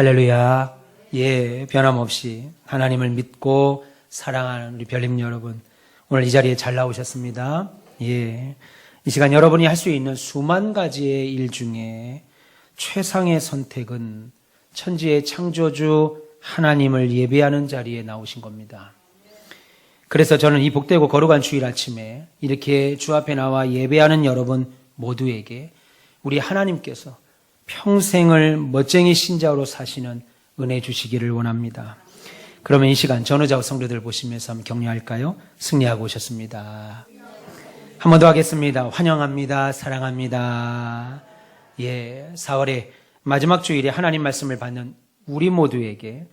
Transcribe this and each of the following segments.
할렐루야. 예, 변함없이 하나님을 믿고 사랑하는 우리 별님 여러분, 오늘 이 자리에 잘 나오셨습니다. 예, 이 시간 여러분이 할 수 있는 수만 가지의 일 중에 최상의 선택은 천지의 창조주 하나님을 예배하는 자리에 나오신 겁니다. 그래서 저는 이 복되고 거룩한 주일 아침에 이렇게 주 앞에 나와 예배하는 여러분 모두에게 우리 하나님께서 평생을 멋쟁이 신자로 사시는 은혜 주시기를 원합니다. 그러면 이 시간 전우자우 성도들 보시면서 한번 격려할까요? 승리하고 오셨습니다. 한 번 더 하겠습니다. 환영합니다. 사랑합니다. 예, 4월의 마지막 주일에 하나님 말씀을 받는 우리 모두에게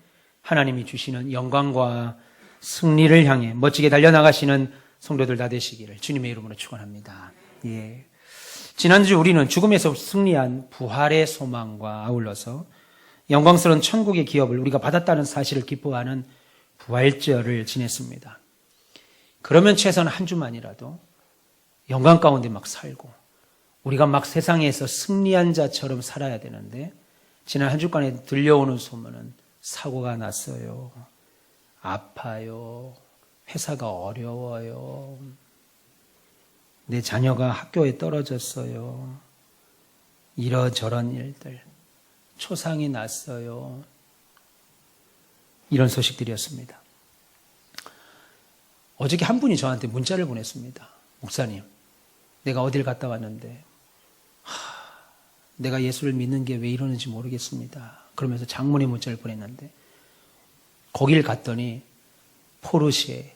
하나님이 주시는 영광과 승리를 향해 멋지게 달려나가시는 성도들 다 되시기를 주님의 이름으로 축원합니다. 예. 지난주 우리는 죽음에서 승리한 부활의 소망과 아울러서 영광스러운 천국의 기업을 우리가 받았다는 사실을 기뻐하는 부활절을 지냈습니다. 그러면 최소한 한 주만이라도 영광 가운데 막 살고 우리가 막 세상에서 승리한 자처럼 살아야 되는데 지난 한 주간에 들려오는 소문은 사고가 났어요. 아파요. 회사가 어려워요. 내 자녀가 학교에 떨어졌어요. 이러저런 일들. 초상이 났어요. 이런 소식들이었습니다. 어저께 한 분이 저한테 문자를 보냈습니다. 목사님, 내가 어딜 갔다 왔는데 내가 예수를 믿는 게 왜 이러는지 모르겠습니다. 그러면서 장문의 문자를 보냈는데 거길 갔더니 포르쉐,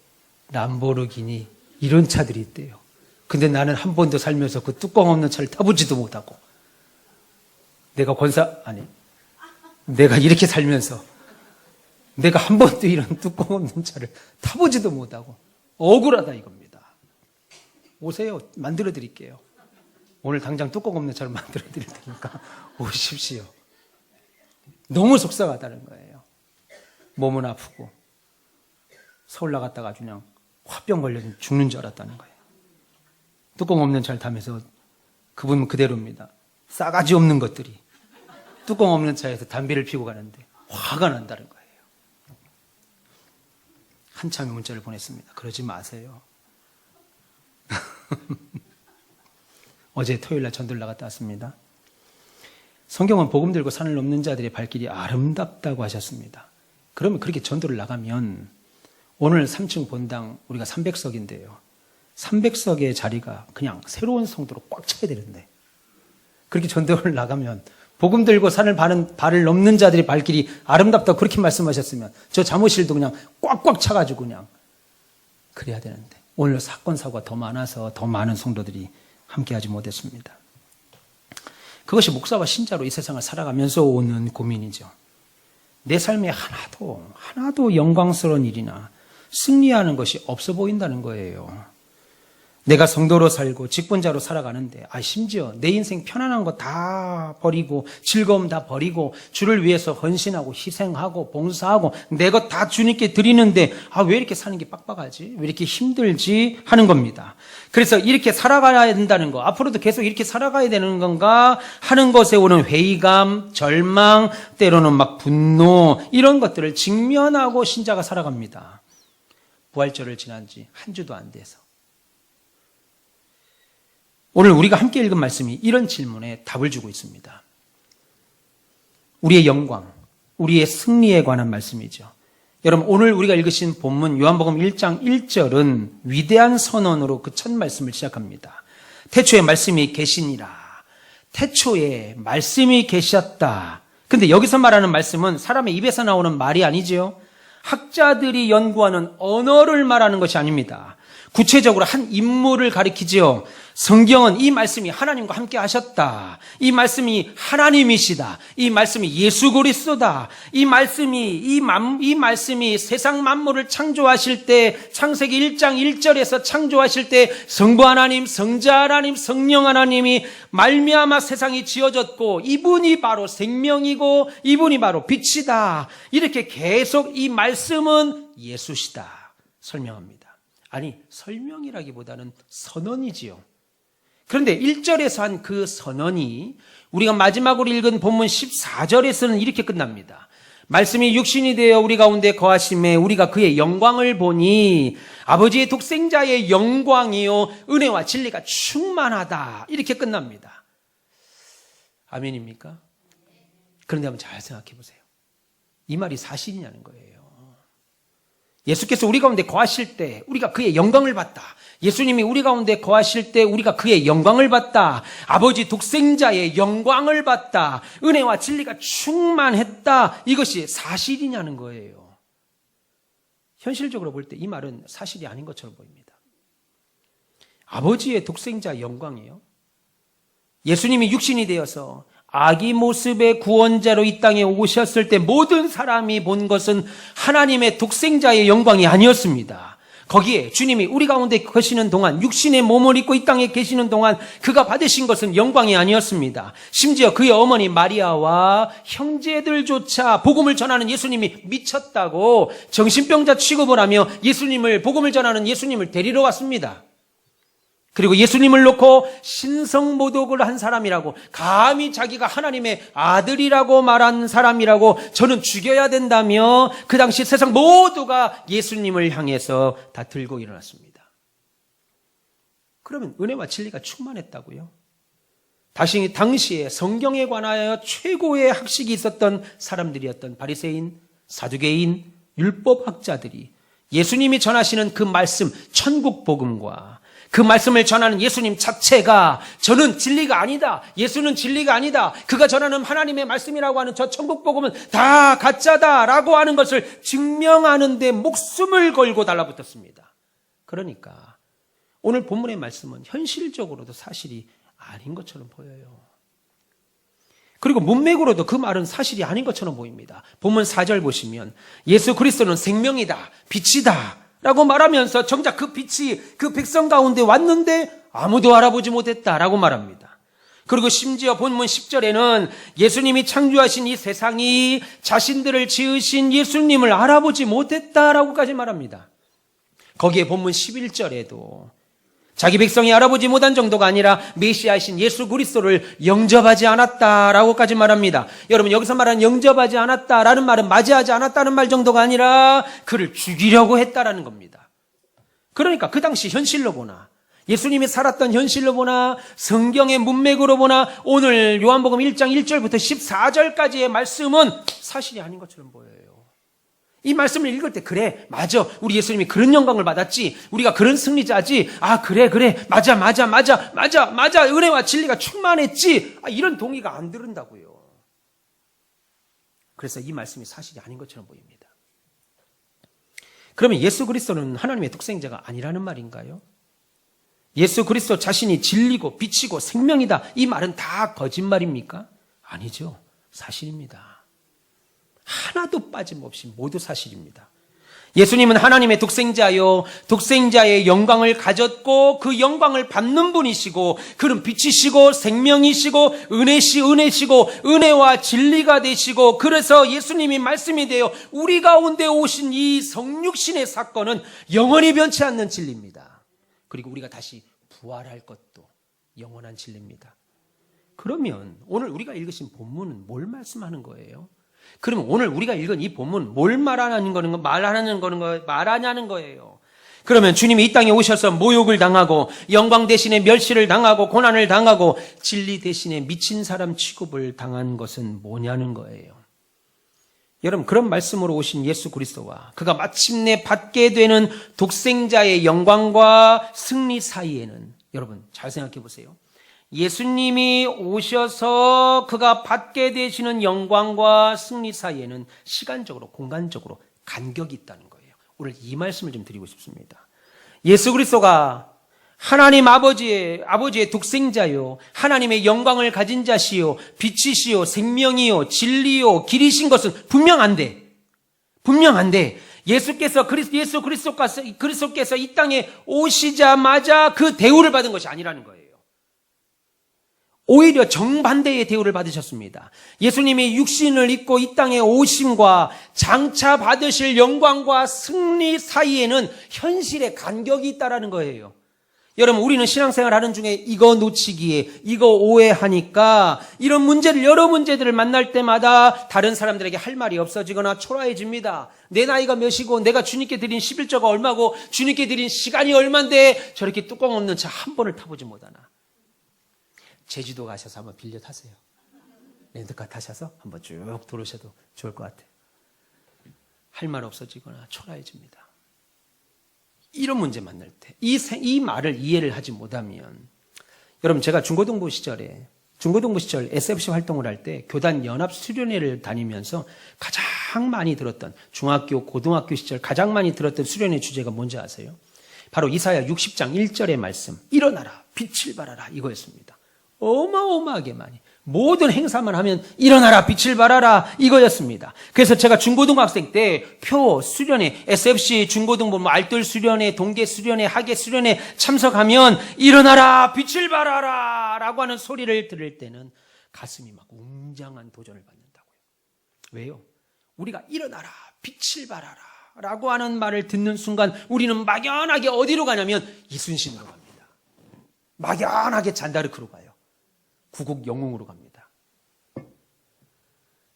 람보르기니 이런 차들이 있대요. 근데 나는 한 번도 살면서 그 뚜껑 없는 차를 타보지도 못하고 내가 이렇게 살면서 내가 한 번도 이런 뚜껑 없는 차를 타보지도 못하고 억울하다 이겁니다. 오세요. 만들어 드릴게요. 오늘 당장 뚜껑 없는 차를 만들어 드릴 테니까 오십시오. 너무 속상하다는 거예요. 몸은 아프고 서울 나갔다가 그냥 화병 걸려 죽는 줄 알았다는 거예요. 뚜껑 없는 차를 타면서 그분 그대로입니다. 싸가지 없는 것들이 뚜껑 없는 차에서 담배를 피우고 가는데 화가 난다는 거예요. 한참의 문자를 보냈습니다. 그러지 마세요. 어제 토요일날 전도를 나갔다 왔습니다. 성경은 복음 들고 산을 넘는 자들의 발길이 아름답다고 하셨습니다. 그러면 그렇게 전도를 나가면 오늘 3층 본당 우리가 300석인데요. 300석의 자리가 그냥 새로운 성도로 꽉 차야 되는데 그렇게 전도를 나가면 복음 들고 산을 발을 넘는 자들의 발길이 아름답다고 그렇게 말씀하셨으면 저 사무실도 그냥 꽉꽉 차가지고 그냥 그래야 되는데 오늘 사건 사고가 더 많아서 더 많은 성도들이 함께하지 못했습니다. 그것이 목사와 신자로 이 세상을 살아가면서 오는 고민이죠. 내 삶에 하나도 영광스러운 일이나 승리하는 것이 없어 보인다는 거예요. 내가 성도로 살고 직분자로 살아가는데 심지어 내 인생 편안한 거 다 버리고 즐거움 다 버리고 주를 위해서 헌신하고 희생하고 봉사하고 내 것 다 주님께 드리는데 왜 이렇게 사는 게 빡빡하지? 왜 이렇게 힘들지? 하는 겁니다. 그래서 이렇게 살아가야 된다는 거, 앞으로도 계속 이렇게 살아가야 되는 건가 하는 것에 오는 회의감, 절망, 때로는 막 분노 이런 것들을 직면하고 신자가 살아갑니다. 부활절을 지난 지 한 주도 안 돼서. 오늘 우리가 함께 읽은 말씀이 이런 질문에 답을 주고 있습니다. 우리의 영광, 우리의 승리에 관한 말씀이죠. 여러분, 오늘 우리가 읽으신 본문 요한복음 1장 1절은 위대한 선언으로 그 첫 말씀을 시작합니다. 태초에 말씀이 계시니라. 태초에 말씀이 계셨다. 근데 여기서 말하는 말씀은 사람의 입에서 나오는 말이 아니지요. 학자들이 연구하는 언어를 말하는 것이 아닙니다. 구체적으로 한 인물을 가리키지요. 성경은 이 말씀이 하나님과 함께 하셨다. 이 말씀이 하나님이시다. 이 말씀이 예수 그리스도다. 이 말씀이 세상 만물을 창조하실 때 창세기 1장 1절에서 창조하실 때 성부 하나님, 성자 하나님, 성령 하나님이 말미암아 세상이 지어졌고 이분이 바로 생명이고 이분이 바로 빛이다. 이렇게 계속 이 말씀은 예수시다. 설명합니다. 설명이라기보다는 선언이지요. 그런데 1절에서 한 그 선언이 우리가 마지막으로 읽은 본문 14절에서는 이렇게 끝납니다. 말씀이 육신이 되어 우리 가운데 거하심에 우리가 그의 영광을 보니 아버지의 독생자의 영광이요 은혜와 진리가 충만하다. 이렇게 끝납니다. 아멘입니까? 그런데 한번 잘 생각해 보세요. 이 말이 사실이냐는 거예요. 예수께서 우리 가운데 거하실 때 우리가 그의 영광을 봤다. 예수님이 우리 가운데 거하실 때 우리가 그의 영광을 봤다. 아버지 독생자의 영광을 봤다. 은혜와 진리가 충만했다. 이것이 사실이냐는 거예요. 현실적으로 볼 때 이 말은 사실이 아닌 것처럼 보입니다. 아버지의 독생자 영광이요. 예수님이 육신이 되어서 아기 모습의 구원자로 이 땅에 오셨을 때 모든 사람이 본 것은 하나님의 독생자의 영광이 아니었습니다. 거기에 주님이 우리 가운데 계시는 동안 육신의 몸을 입고 이 땅에 계시는 동안 그가 받으신 것은 영광이 아니었습니다. 심지어 그의 어머니 마리아와 형제들조차 복음을 전하는 예수님이 미쳤다고 정신병자 취급을 하며 예수님을 복음을 전하는 예수님을 데리러 왔습니다. 그리고 예수님을 놓고 신성모독을 한 사람이라고, 감히 자기가 하나님의 아들이라고 말한 사람이라고 저는 죽여야 된다며 그 당시 세상 모두가 예수님을 향해서 다 들고 일어났습니다. 그러면 은혜와 진리가 충만했다고요? 당시에 성경에 관하여 최고의 학식이 있었던 사람들이었던 바리새인, 사두개인, 율법학자들이 예수님이 전하시는 그 말씀, 천국 복음과 그 말씀을 전하는 예수님 자체가 저는 진리가 아니다. 예수는 진리가 아니다. 그가 전하는 하나님의 말씀이라고 하는 저 천국 복음은 다 가짜다라고 하는 것을 증명하는 데 목숨을 걸고 달라붙었습니다. 그러니까 오늘 본문의 말씀은 현실적으로도 사실이 아닌 것처럼 보여요. 그리고 문맥으로도 그 말은 사실이 아닌 것처럼 보입니다. 본문 4절 보시면 예수 그리스도는 생명이다, 빛이다 라고 말하면서 정작 그 빛이 그 백성 가운데 왔는데 아무도 알아보지 못했다라고 말합니다. 그리고 심지어 본문 10절에는 예수님이 창조하신 이 세상이 자신들을 지으신 예수님을 알아보지 못했다라고까지 말합니다. 거기에 본문 11절에도 자기 백성이 알아보지 못한 정도가 아니라 메시아이신 예수 그리스도를 영접하지 않았다라고까지 말합니다. 여러분, 여기서 말하는 영접하지 않았다라는 말은 맞이하지 않았다는 말 정도가 아니라 그를 죽이려고 했다라는 겁니다. 그러니까 그 당시 현실로 보나, 예수님이 살았던 현실로 보나, 성경의 문맥으로 보나 오늘 요한복음 1장 1절부터 14절까지의 말씀은 사실이 아닌 것처럼 보여요. 이 말씀을 읽을 때 그래, 맞아, 우리 예수님이 그런 영광을 받았지, 우리가 그런 승리자지, 아 그래 맞아 은혜와 진리가 충만했지, 이런 동의가 안 들은다고요. 그래서 이 말씀이 사실이 아닌 것처럼 보입니다. 그러면 예수 그리스도는 하나님의 독생자가 아니라는 말인가요? 예수 그리스도 자신이 진리고 빛이고 생명이다, 이 말은 다 거짓말입니까? 아니죠, 사실입니다. 하나도 빠짐없이 모두 사실입니다. 예수님은 하나님의 독생자요, 독생자의 영광을 가졌고 그 영광을 받는 분이시고 그는 빛이시고 생명이시고 은혜시고 은혜와 진리가 되시고, 그래서 예수님이 말씀이 되어 우리 가운데 오신 이 성육신의 사건은 영원히 변치 않는 진리입니다. 그리고 우리가 다시 부활할 것도 영원한 진리입니다. 그러면 오늘 우리가 읽으신 본문은 뭘 말씀하는 거예요? 그러면 오늘 우리가 읽은 이 본문 뭘 말하냐는 거예요. 그러면 주님이 이 땅에 오셔서 모욕을 당하고 영광 대신에 멸시를 당하고 고난을 당하고 진리 대신에 미친 사람 취급을 당한 것은 뭐냐는 거예요. 여러분, 그런 말씀으로 오신 예수 그리스도와 그가 마침내 받게 되는 독생자의 영광과 승리 사이에는, 여러분 잘 생각해 보세요. 예수님이 오셔서 그가 받게 되시는 영광과 승리 사이에는 시간적으로, 공간적으로 간격이 있다는 거예요. 오늘 이 말씀을 좀 드리고 싶습니다. 예수 그리스도가 하나님 아버지의 독생자요, 하나님의 영광을 가진 자시요, 빛이시요, 생명이요, 진리요, 길이신 것은 분명한데 예수 그리스도께서 이 땅에 오시자마자 그 대우를 받은 것이 아니라는 거예요. 오히려 정반대의 대우를 받으셨습니다. 예수님이 육신을 입고 이 땅에 오심과 장차 받으실 영광과 승리 사이에는 현실의 간격이 있다라는 거예요. 여러분, 우리는 신앙생활 하는 중에 이거 놓치기에, 이거 오해하니까 이런 문제를, 여러 문제들을 만날 때마다 다른 사람들에게 할 말이 없어지거나 초라해집니다. 내 나이가 몇이고 내가 주님께 드린 11조가 얼마고 주님께 드린 시간이 얼만데 저렇게 뚜껑 없는 차 한 번을 타보지 못하나. 제주도 가셔서 한번 빌려 타세요. 렌트카 타셔서 한번 쭉 돌으셔도 좋을 것 같아요. 할 말 없어지거나 초라해집니다. 이런 문제 만날 때 이 말을 이해를 하지 못하면, 여러분, 제가 중고등부 시절 SFC 활동을 할 때 교단 연합 수련회를 다니면서 가장 많이 들었던, 중학교 고등학교 시절 가장 많이 들었던 수련회 주제가 뭔지 아세요? 바로 이사야 60장 1절의 말씀, 일어나라 빛을 발하라, 이거였습니다. 어마어마하게 많이, 모든 행사만 하면 일어나라 빛을 발하라, 이거였습니다. 그래서 제가 중고등학생 때 표 수련회, SFC 중고등부 알뜰 수련회, 동계 수련회, 하계 수련회 참석하면 일어나라 빛을 발하라 라고 하는 소리를 들을 때는 가슴이 막 웅장한 도전을 받는다고요. 왜요? 우리가 일어나라 빛을 발하라 라고 하는 말을 듣는 순간 우리는 막연하게 어디로 가냐면 이순신으로 갑니다. 막연하게 잔다르크로 가요. 구국 영웅으로 갑니다.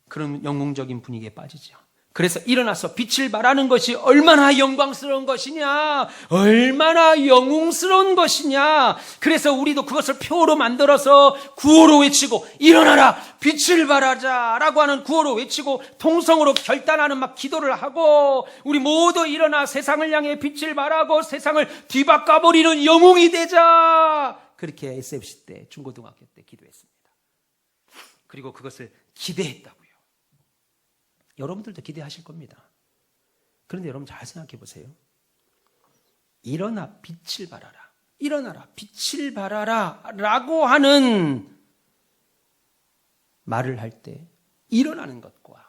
그런 영웅적인 분위기에 빠지죠. 그래서 일어나서 빛을 발하는 것이 얼마나 영광스러운 것이냐, 얼마나 영웅스러운 것이냐. 그래서 우리도 그것을 표로 만들어서 구호로 외치고 일어나라 빛을 발하자라고 하는 구호로 외치고 통성으로 결단하는 막 기도를 하고, 우리 모두 일어나 세상을 향해 빛을 발하고 세상을 뒤바꿔버리는 영웅이 되자. 그렇게 SFC 때, 중고등학교 때 기도했습니다. 그리고 그것을 기대했다고요. 여러분들도 기대하실 겁니다. 그런데 여러분 잘 생각해 보세요. 일어나 빛을 발하라, 일어나라 빛을 발하라 라고 하는 말을 할 때 일어나는 것과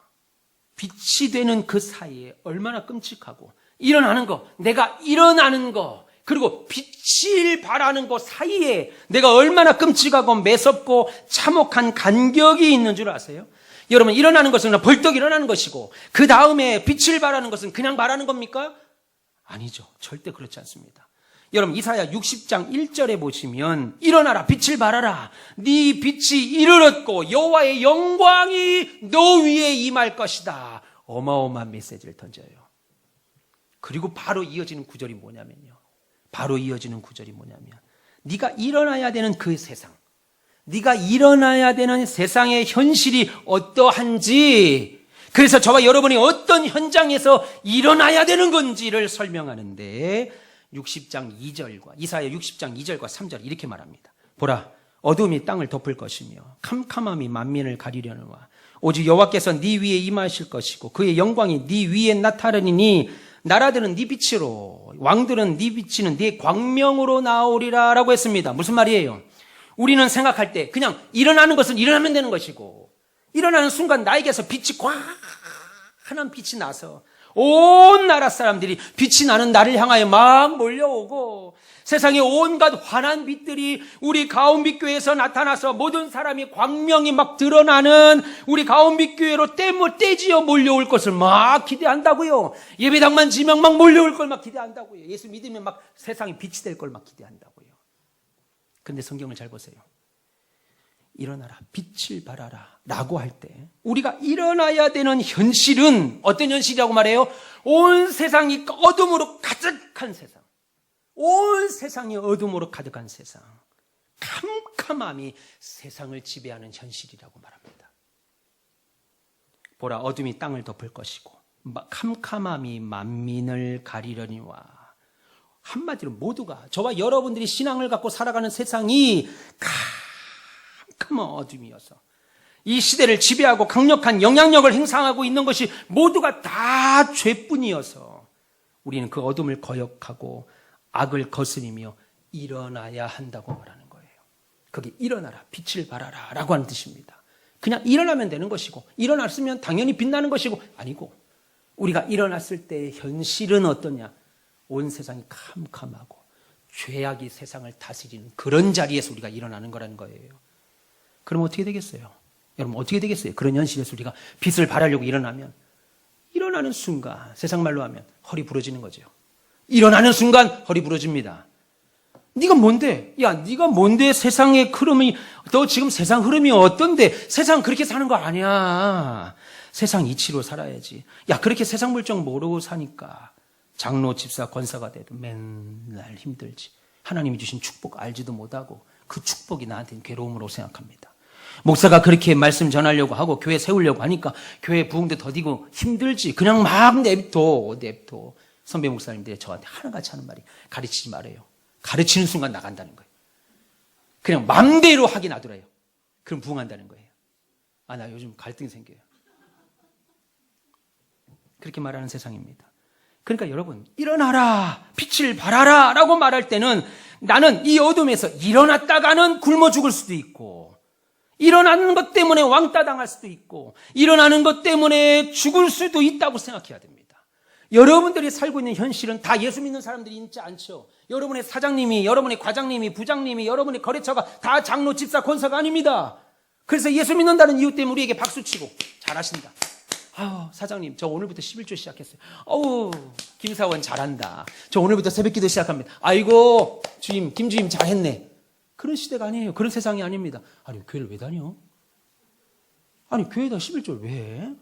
빛이 되는 그 사이에 얼마나 끔찍하고, 일어나는 거, 내가 일어나는 거, 그리고 빛을 발하는 것 사이에 내가 얼마나 끔찍하고 매섭고 참혹한 간격이 있는 줄 아세요? 여러분, 일어나는 것은 그냥 벌떡 일어나는 것이고 그 다음에 빛을 발하는 것은 그냥 말하는 겁니까? 아니죠. 절대 그렇지 않습니다. 여러분, 이사야 60장 1절에 보시면 일어나라 빛을 발하라, 네 빛이 이르렀고 여호와의 영광이 너 위에 임할 것이다. 어마어마한 메시지를 던져요. 그리고 바로 이어지는 구절이 뭐냐면요, 네가 일어나야 되는 그 세상, 네가 일어나야 되는 세상의 현실이 어떠한지, 그래서 저와 여러분이 어떤 현장에서 일어나야 되는 건지를 설명하는데 60장 2절과 이사야 60장 2절과 3절 이렇게 말합니다. 보라, 어둠이 땅을 덮을 것이며 캄캄함이 만민을 가리려느와 오직 여호와께서 네 위에 임하실 것이고 그의 영광이 네 위에 나타나리니 나라들은 네 빛으로, 왕들은 네 비치는 네 광명으로 나오리라 라고 했습니다. 무슨 말이에요? 우리는 생각할 때 그냥 일어나는 것은 일어나면 되는 것이고, 일어나는 순간 나에게서 빛이 환한 빛이 나서 온 나라 사람들이 빛이 나는 나를 향하여 막 몰려오고, 세상에 온갖 환한 빛들이 우리 가온빛교회에서 나타나서 모든 사람이 광명이 막 드러나는 우리 가온빛교회로 떼지어 몰려올 것을 막 기대한다고요. 예배당만 지명 막 몰려올 걸 막 기대한다고요. 예수 믿으면 막 세상이 빛이 될 걸 막 기대한다고요. 근데 성경을 잘 보세요. 일어나라 빛을 발하라 라고 할 때 우리가 일어나야 되는 현실은 어떤 현실이라고 말해요? 온 세상이 어둠으로 가득한 세상, 온 세상이 어둠으로 가득한 세상, 캄캄함이 세상을 지배하는 현실이라고 말합니다. 보라, 어둠이 땅을 덮을 것이고 캄캄함이 만민을 가리려니와. 한마디로 모두가, 저와 여러분들이 신앙을 갖고 살아가는 세상이 캄캄한 어둠이어서 이 시대를 지배하고 강력한 영향력을 행사하고 있는 것이 모두가 다 죄뿐이어서 우리는 그 어둠을 거역하고 악을 거스리며 일어나야 한다고 말하는 거예요. 그게 일어나라 빛을 발하라 라고 하는 뜻입니다. 그냥 일어나면 되는 것이고, 일어났으면 당연히 빛나는 것이고, 아니고 우리가 일어났을 때의 현실은 어떠냐? 온 세상이 캄캄하고 죄악이 세상을 다스리는 그런 자리에서 우리가 일어나는 거라는 거예요. 그럼 어떻게 되겠어요? 여러분, 어떻게 되겠어요? 그런 현실에서 우리가 빛을 발하려고 일어나면, 일어나는 순간 세상 말로 하면 허리 부러지는 거죠. 일어나는 순간 허리 부러집니다. 네가 뭔데? 야, 네가 뭔데? 세상의 흐름이, 너 지금 세상 흐름이 어떤데? 세상 그렇게 사는 거 아니야. 세상 이치로 살아야지. 야, 그렇게 세상 물정 모르고 사니까 장로, 집사, 권사가 돼도 맨날 힘들지. 하나님이 주신 축복 알지도 못하고 그 축복이 나한테는 괴로움으로 생각합니다. 목사가 그렇게 말씀 전하려고 하고 교회 세우려고 하니까 교회 부흥도 더디고 힘들지. 그냥 막 냅둬. 선배 목사님들이 저한테 하나같이 하는 말이 가르치지 말아요. 가르치는 순간 나간다는 거예요. 그냥 맘대로 하게 놔두래요. 그럼 부흥한다는 거예요. 아, 나 요즘 갈등이 생겨요. 그렇게 말하는 세상입니다. 그러니까 여러분, 일어나라, 빛을 발하라 라고 말할 때는 나는 이 어둠에서 일어났다가는 굶어 죽을 수도 있고, 일어나는 것 때문에 왕따 당할 수도 있고, 일어나는 것 때문에 죽을 수도 있다고 생각해야 됩니다. 여러분들이 살고 있는 현실은 다 예수 믿는 사람들이 있지 않죠. 여러분의 사장님이, 여러분의 과장님이, 부장님이, 여러분의 거래처가 다 장로, 집사, 권사가 아닙니다. 그래서 예수 믿는다는 이유 때문에 우리에게 박수치고 잘하신다. 아우, 사장님, 저 오늘부터 11조 시작했어요. 어우, 김사원 잘한다. 저 오늘부터 새벽기도 시작합니다. 아이고, 주임, 김주임 잘했네. 그런 시대가 아니에요. 그런 세상이 아닙니다. 아니, 교회를 왜 다녀? 아니, 교회에다 11조를 왜 해?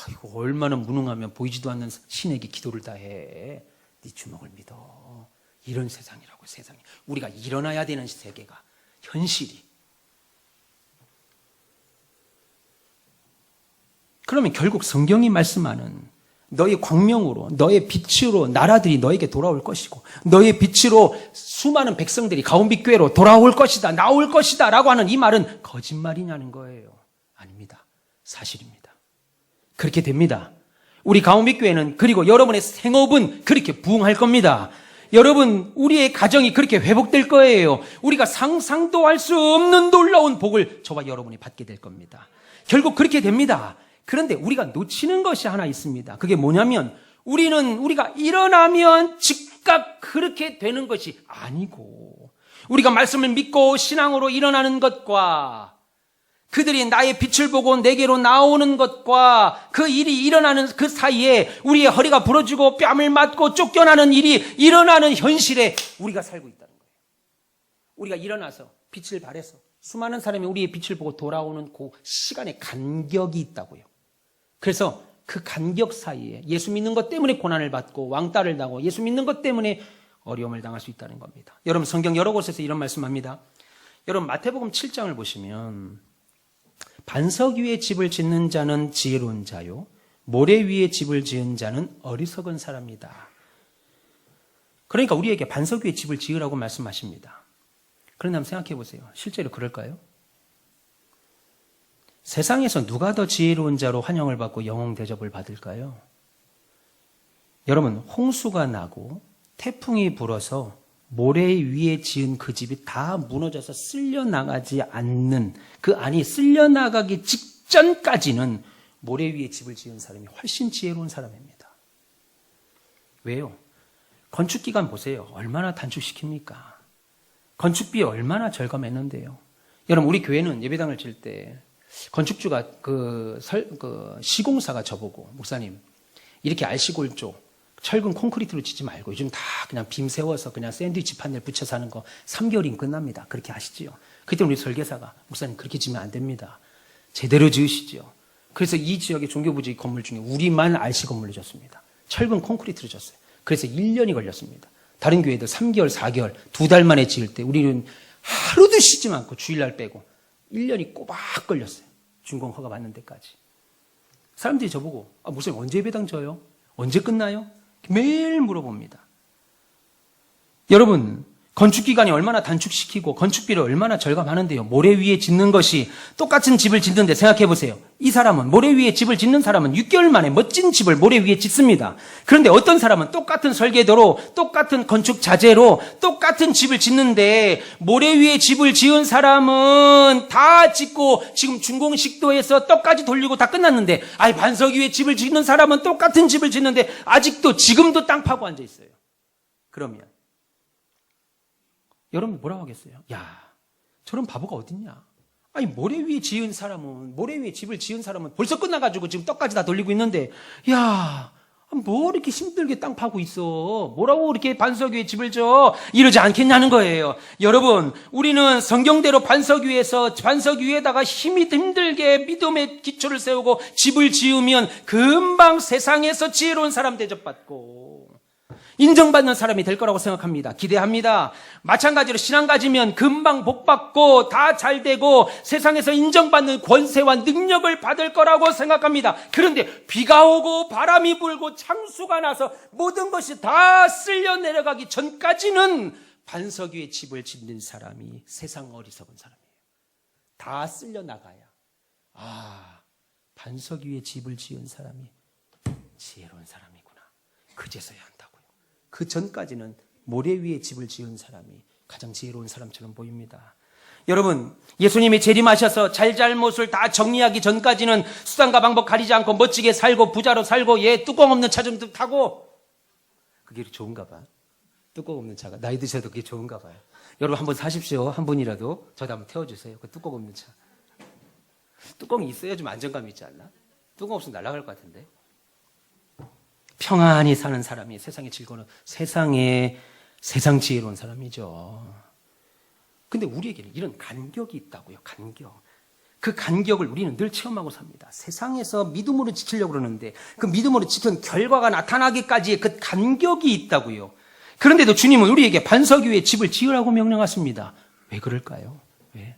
아이고, 얼마나 무능하면 보이지도 않는 신에게 기도를 다 해. 네 주먹을 믿어. 이런 세상이라고, 세상이. 우리가 일어나야 되는 세계가, 현실이. 그러면 결국 성경이 말씀하는 너의 광명으로, 너의 빛으로 나라들이 너에게 돌아올 것이고, 너의 빛으로 수많은 백성들이 가온빛교회로 돌아올 것이다, 나올 것이다 라고 하는 이 말은 거짓말이냐는 거예요. 아닙니다. 사실입니다. 그렇게 됩니다. 우리 가온빛교회는, 그리고 여러분의 생업은 그렇게 부흥할 겁니다. 여러분, 우리의 가정이 그렇게 회복될 거예요. 우리가 상상도 할 수 없는 놀라운 복을 저와 여러분이 받게 될 겁니다. 결국 그렇게 됩니다. 그런데 우리가 놓치는 것이 하나 있습니다. 그게 뭐냐면, 우리가 일어나면 즉각 그렇게 되는 것이 아니고, 우리가 말씀을 믿고 신앙으로 일어나는 것과 그들이 나의 빛을 보고 내게로 나오는 것과 그 일이 일어나는 그 사이에 우리의 허리가 부러지고 뺨을 맞고 쫓겨나는 일이 일어나는 현실에 우리가 살고 있다는 거예요. 우리가 일어나서 빛을 발해서 수많은 사람이 우리의 빛을 보고 돌아오는 그 시간의 간격이 있다고요. 그래서 그 간격 사이에 예수 믿는 것 때문에 고난을 받고 왕따를 당하고 예수 믿는 것 때문에 어려움을 당할 수 있다는 겁니다. 여러분, 성경 여러 곳에서 이런 말씀합니다. 여러분, 마태복음 7장을 보시면 반석 위에 집을 짓는 자는 지혜로운 자요, 모래 위에 집을 지은 자는 어리석은 사람이다. 그러니까 우리에게 반석 위에 집을 지으라고 말씀하십니다. 그런데 한번 생각해 보세요. 실제로 그럴까요? 세상에서 누가 더 지혜로운 자로 환영을 받고 영웅 대접을 받을까요? 여러분, 홍수가 나고 태풍이 불어서 모래 위에 지은 그 집이 다 무너져서 쓸려나가지 않는, 그 안이 쓸려나가기 직전까지는 모래 위에 집을 지은 사람이 훨씬 지혜로운 사람입니다. 왜요? 건축기간 보세요. 얼마나 단축시킵니까? 건축비 얼마나 절감했는데요. 여러분, 우리 교회는 예배당을 질 때 건축주가 시공사가 저보고, 목사님, 이렇게 알시골조 철근 콘크리트로 짓지 말고 요즘 다 그냥 빔 세워서 그냥 샌드위치 판넬 붙여서 하는 거 3개월이면 끝납니다. 그렇게 하시지요. 그때 우리 설계사가, 목사님 그렇게 지으면 안 됩니다. 제대로 지으시죠. 그래서 이 지역의 종교부지 건물 중에 우리만 RC 건물로 졌습니다. 철근 콘크리트로 졌어요. 그래서 1년이 걸렸습니다. 다른 교회들 3개월, 4개월, 2달 만에 지을 때 우리는 하루도 쉬지 않고 주일날 빼고 1년이 꼬박 걸렸어요. 준공 허가 받는 데까지. 사람들이 저보고, 목사님 언제 예배당 져요? 언제 끝나요? 매일 물어봅니다. 여러분, 건축기간이 얼마나 단축시키고 건축비를 얼마나 절감하는데요. 모래 위에 짓는 것이, 똑같은 집을 짓는데 생각해 보세요. 이 사람은, 모래 위에 집을 짓는 사람은 6개월 만에 멋진 집을 모래 위에 짓습니다. 그런데 어떤 사람은 똑같은 설계도로, 똑같은 건축 자재로 똑같은 집을 짓는데 모래 위에 집을 지은 사람은 다 짓고 지금 준공식도에서 떡까지 돌리고 다 끝났는데, 반석 위에 집을 짓는 사람은 똑같은 집을 짓는데 아직도 지금도 땅 파고 앉아 있어요. 그러면 여러분 뭐라고 하겠어요? 야, 저런 바보가 어딨냐? 모래 위에 집을 지은 사람은 벌써 끝나가지고 지금 떡까지 다 돌리고 있는데, 야, 뭐 이렇게 힘들게 땅 파고 있어? 뭐라고 이렇게 반석 위에 집을 져? 이러지 않겠냐는 거예요. 여러분, 우리는 성경대로 반석 위에다가 힘들게 믿음의 기초를 세우고 집을 지으면 금방 세상에서 지혜로운 사람 대접받고 인정받는 사람이 될 거라고 생각합니다. 기대합니다. 마찬가지로 신앙 가지면 금방 복받고 다 잘되고 세상에서 인정받는 권세와 능력을 받을 거라고 생각합니다. 그런데 비가 오고 바람이 불고 창수가 나서 모든 것이 다 쓸려 내려가기 전까지는 반석 위에 집을 짓는 사람이 세상 어리석은 사람이에요. 다 쓸려 나가야 반석 위에 집을 지은 사람이 지혜로운 사람이구나. 그제서야 한다고요. 그 전까지는 모래 위에 집을 지은 사람이 가장 지혜로운 사람처럼 보입니다. 여러분, 예수님이 재림하셔서 잘잘못을 다 정리하기 전까지는 수단과 방법 가리지 않고 멋지게 살고 부자로 살고 뚜껑 없는 차 좀 타고, 그게 좋은가 봐. 뚜껑 없는 차가 나이 드셔도 그게 좋은가 봐요. 여러분 한번 사십시오. 한 분이라도 저도 한번 태워주세요. 그 뚜껑 없는 차. 뚜껑이 있어야 좀 안정감이 있지 않나? 뚜껑 없으면 날아갈 것 같은데. 평안히 사는 사람이 세상의 즐거운, 세상 지혜로운 사람이죠. 근데 우리에게는 이런 간격이 있다고요. 간격. 그 간격을 우리는 늘 체험하고 삽니다. 세상에서 믿음으로 지키려고 그러는데 그 믿음으로 지킨 결과가 나타나기까지의 그 간격이 있다고요. 그런데도 주님은 우리에게 반석 위에 집을 지으라고 명령하십니다. 왜 그럴까요? 왜?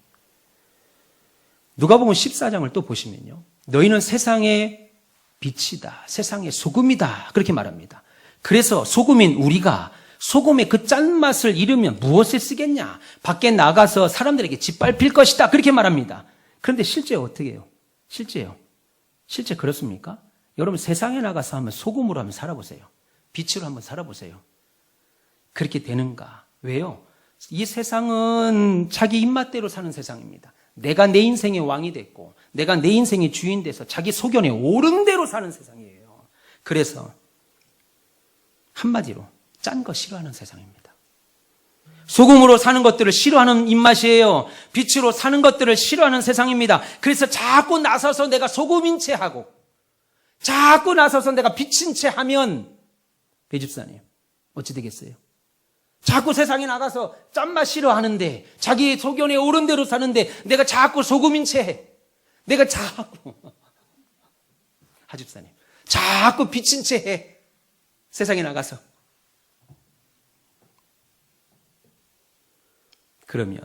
누가복음 14장을 또 보시면요. 너희는 세상의 빛이다. 세상의 소금이다. 그렇게 말합니다. 그래서 소금인 우리가 소금의 그 짠맛을 잃으면 무엇에 쓰겠냐? 밖에 나가서 사람들에게 짓밟힐 것이다. 그렇게 말합니다. 그런데 실제 어떻게 해요? 실제 그렇습니까? 여러분 세상에 나가서 한번 소금으로 한번 살아보세요. 빛으로 한번 살아보세요. 그렇게 되는가? 왜요? 이 세상은 자기 입맛대로 사는 세상입니다. 내가 내 인생의 왕이 됐고 내가 내 인생의 주인 돼서 자기 소견에 옳은 대로 사는 세상이에요. 그래서 한마디로 짠 거 싫어하는 세상입니다. 소금으로 사는 것들을 싫어하는 입맛이에요. 빛으로 사는 것들을 싫어하는 세상입니다. 그래서 자꾸 나서서 내가 소금인 채 하고 자꾸 나서서 내가 빛인 채 하면 배집사님 어찌 되겠어요? 자꾸 세상에 나가서 짠맛 싫어하는데 자기 소견에 옳은 대로 사는데 내가 자꾸 소금인 채 해. 내가 자꾸 하집사님 자꾸 빛인 채 해. 세상에 나가서. 그러면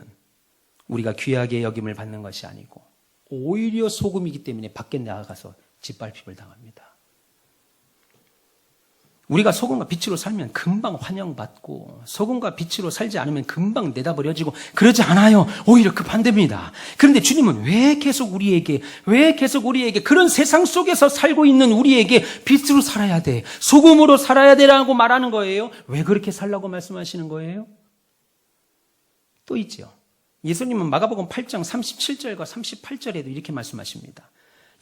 우리가 귀하게 여김을 받는 것이 아니고 오히려 소금이기 때문에 밖에 나가서 짓밟힘을 당합니다. 우리가 소금과 빛으로 살면 금방 환영받고 소금과 빛으로 살지 않으면 금방 내다버려지고 그러지 않아요. 오히려 그 반대입니다. 그런데 주님은 왜 계속 우리에게 그런 세상 속에서 살고 있는 우리에게 빛으로 살아야 돼, 소금으로 살아야 되라고 말하는 거예요? 왜 그렇게 살라고 말씀하시는 거예요? 또 있죠. 예수님은 마가복음 8장 37절과 38절에도 이렇게 말씀하십니다.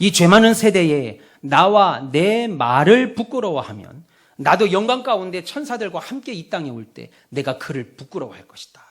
이 죄 많은 세대에 나와 내 말을 부끄러워하면 나도 영광 가운데 천사들과 함께 이 땅에 올 때 내가 그를 부끄러워할 것이다.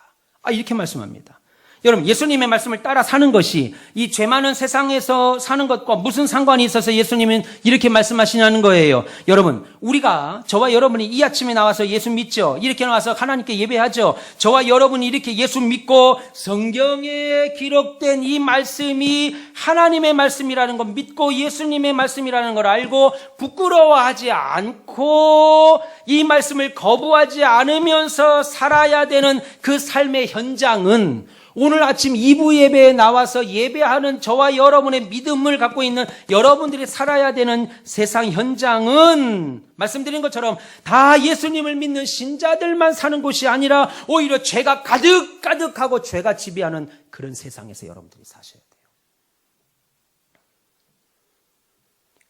이렇게 말씀합니다. 여러분 예수님의 말씀을 따라 사는 것이 이 죄 많은 세상에서 사는 것과 무슨 상관이 있어서 예수님은 이렇게 말씀하시냐는 거예요. 여러분 우리가 저와 여러분이 이 아침에 나와서 예수 믿죠. 이렇게 나와서 하나님께 예배하죠. 저와 여러분이 이렇게 예수 믿고 성경에 기록된 이 말씀이 하나님의 말씀이라는 걸 믿고 예수님의 말씀이라는 걸 알고 부끄러워하지 않고 이 말씀을 거부하지 않으면서 살아야 되는 그 삶의 현장은 오늘 아침 2부 예배에 나와서 예배하는 저와 여러분의 믿음을 갖고 있는 여러분들이 살아야 되는 세상 현장은 말씀드린 것처럼 다 예수님을 믿는 신자들만 사는 곳이 아니라 오히려 죄가 가득가득하고 죄가 지배하는 그런 세상에서 여러분들이 사셔야 돼요.